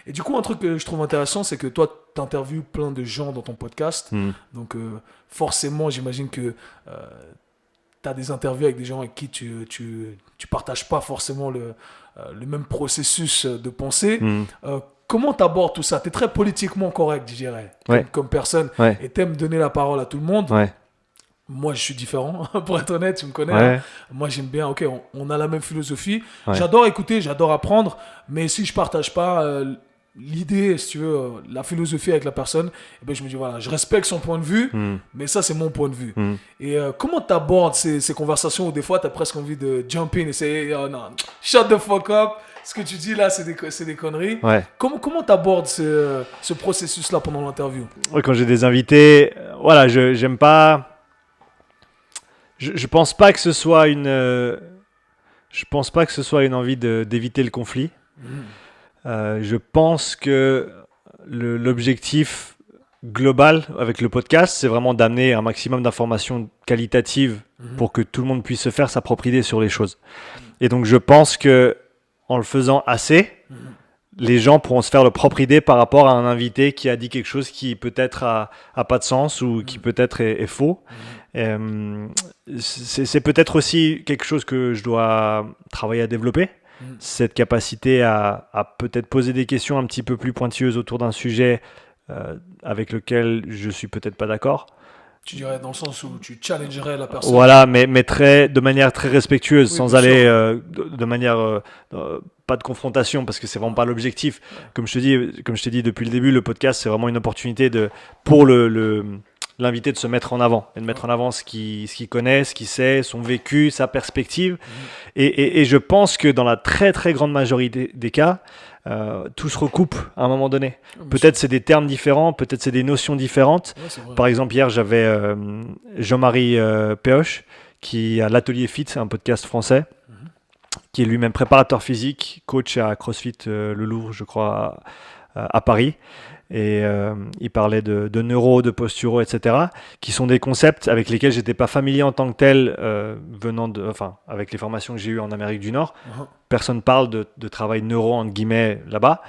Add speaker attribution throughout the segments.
Speaker 1: Et du coup, un truc que je trouve intéressant, c'est que toi, tu interviews plein de gens dans ton podcast. Donc, forcément, j'imagine que tu as des interviews avec des gens avec qui tu partages pas forcément le même processus de pensée. Comment tu abordes tout ça? Tu es très politiquement correct, je dirais,
Speaker 2: Ouais,
Speaker 1: comme personne.
Speaker 2: ouais,
Speaker 1: Et tu aimes donner la parole à tout le monde.
Speaker 2: ouais,
Speaker 1: Moi, je suis différent, pour être honnête, tu me connais. Hein.
Speaker 2: ouais,
Speaker 1: Moi, j'aime bien, ok, on a la même philosophie.
Speaker 2: ouais.
Speaker 1: J'adore écouter, j'adore apprendre, mais si je partage pas l'idée, si tu veux, la philosophie avec la personne, eh ben, je me dis, voilà, je respecte son point de vue, mais ça, c'est mon point de vue. Et comment tu abordes ces conversations où des fois, tu as presque envie de jump in et c'est, oh, non, shut the fuck up, ce que tu dis là, c'est des conneries.
Speaker 2: Ouais.
Speaker 1: Comment tu abordes ce processus-là pendant l'interview?
Speaker 2: Ouais, quand j'ai des invités, voilà, j'aime pas. Je pense pas que ce soit je pense pas que ce soit une envie d'éviter le conflit. Je pense que l'objectif global avec le podcast, c'est vraiment d'amener un maximum d'informations qualitatives pour que tout le monde puisse se faire sa propre idée sur les choses. Et donc je pense que en le faisant assez, les gens pourront se faire leur propre idée par rapport à un invité qui a dit quelque chose qui peut-être a pas de sens ou qui peut-être est faux. C'est peut-être aussi quelque chose que je dois travailler à développer, cette capacité à peut-être poser des questions un petit peu plus pointilleuses autour d'un sujet avec lequel je suis peut-être pas d'accord.
Speaker 1: Tu dirais dans le sens où tu challengerais la personne.
Speaker 2: Voilà, mais de manière très respectueuse,
Speaker 1: Oui,
Speaker 2: sans
Speaker 1: bien
Speaker 2: aller
Speaker 1: sûr.
Speaker 2: de manière pas de confrontation, parce que c'est vraiment pas l'objectif. Comme je t'ai dit depuis le début, le podcast c'est vraiment une opportunité pour l'invité de se mettre en avant et de mettre en avant ce qu'il connaît, ce qu'il sait, son vécu, sa perspective. Et je pense que dans la très très grande majorité des cas, tout se recoupe à un moment donné. Peut-être c'est des termes différents, peut-être c'est des notions différentes.
Speaker 1: Ouais, c'est vrai.
Speaker 2: Par exemple, hier j'avais Jean-Marie Péoche qui a l'Atelier Fit, un podcast français, qui est lui-même préparateur physique, coach à CrossFit Le Louvre, je crois, à Paris. Et il parlait de neuro, de posturo, etc., qui sont des concepts avec lesquels j'étais pas familier en tant que tel, avec les formations que j'ai eues en Amérique du Nord. Personne parle de travail neuro, entre guillemets, là-bas.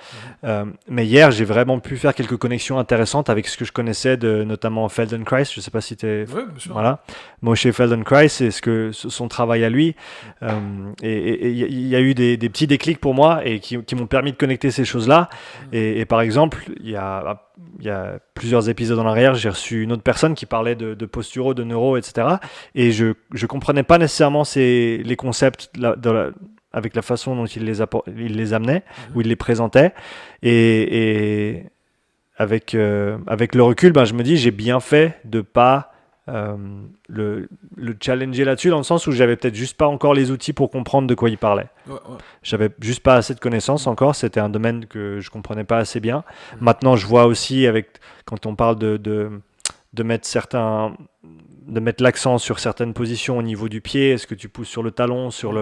Speaker 2: Mais hier, j'ai vraiment pu faire quelques connexions intéressantes avec ce que je connaissais de notamment Feldenkrais. Je sais pas si t'es...
Speaker 1: Oui, bien sûr.
Speaker 2: Voilà. Moshe Feldenkrais, c'est son travail à lui. Et il y a eu des petits déclics pour moi et qui m'ont permis de connecter ces choses-là. Et par exemple, il y a plusieurs épisodes en arrière, j'ai reçu une autre personne qui parlait de posturo, de neuro, etc. Et je comprenais pas nécessairement les concepts avec la façon dont il les amenait, ou il les présentait. Et avec le recul, je me dis, j'ai bien fait de pas le challenger là-dessus, dans le sens où j'avais peut-être juste pas encore les outils pour comprendre de quoi il parlait.
Speaker 1: Ouais.
Speaker 2: J'avais juste pas assez de connaissances encore, c'était un domaine que je comprenais pas assez bien. Maintenant, je vois aussi, quand on parle de mettre l'accent sur certaines positions au niveau du pied, est-ce que tu pousses sur le talon, sur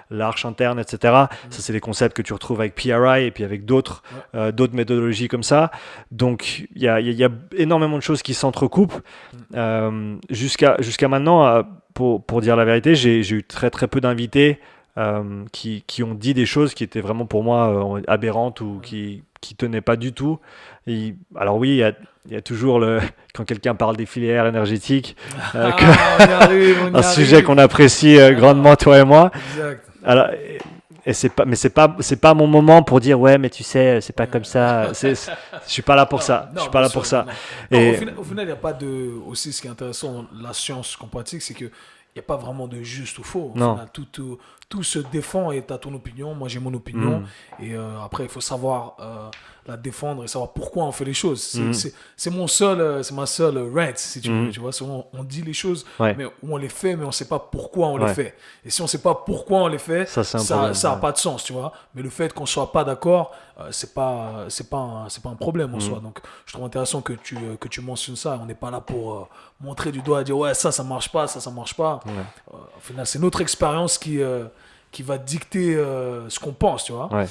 Speaker 2: l'arche interne, etc. Ça, c'est des concepts que tu retrouves avec PRI et puis avec d'autres méthodologies comme ça. Donc, il y a énormément de choses qui s'entrecoupent. Jusqu'à maintenant, pour dire la vérité, j'ai eu très très peu d'invités qui ont dit des choses qui étaient vraiment pour moi aberrantes ou qui tenaient pas du tout. Alors oui, il y a toujours quand quelqu'un parle des filières énergétiques,
Speaker 1: On y arrive, on y
Speaker 2: un sujet
Speaker 1: arrive.
Speaker 2: qu'on apprécie grandement toi et moi.
Speaker 1: Exact.
Speaker 2: Alors, et c'est pas mon moment pour dire ouais mais tu sais c'est pas comme ça. Je suis pas là pour ça.
Speaker 1: Non,
Speaker 2: Je suis pas
Speaker 1: bien
Speaker 2: là
Speaker 1: sûr,
Speaker 2: pour ça.
Speaker 1: non.
Speaker 2: Et
Speaker 1: Au final, il n'y a pas de. Aussi, ce qui est intéressant, la science qu'on pratique, c'est que il n'y a pas vraiment de juste ou faux. Au
Speaker 2: non.
Speaker 1: final, tout se défend et tu as ton opinion. Moi, j'ai mon opinion. Et après, il faut savoir la défendre et savoir pourquoi on fait les choses. C'est ma seule rant, si tu veux. Tu vois, on dit les choses,
Speaker 2: Ouais.
Speaker 1: mais on les fait, mais on ne sait pas pourquoi on les
Speaker 2: Ouais.
Speaker 1: fait. Et si on ne sait pas pourquoi on les fait,
Speaker 2: Ça, c'est un problème,
Speaker 1: ça n'a
Speaker 2: ouais.
Speaker 1: pas de sens, tu vois. Mais le fait qu'on ne soit pas d'accord, c'est pas un problème en soi. Donc, je trouve intéressant que tu mentionnes ça. On n'est pas là pour montrer du doigt et dire ouais, ça marche pas, ça marche pas. Au final, c'est notre expérience qui va dicter ce qu'on pense, tu vois.
Speaker 2: Ouais.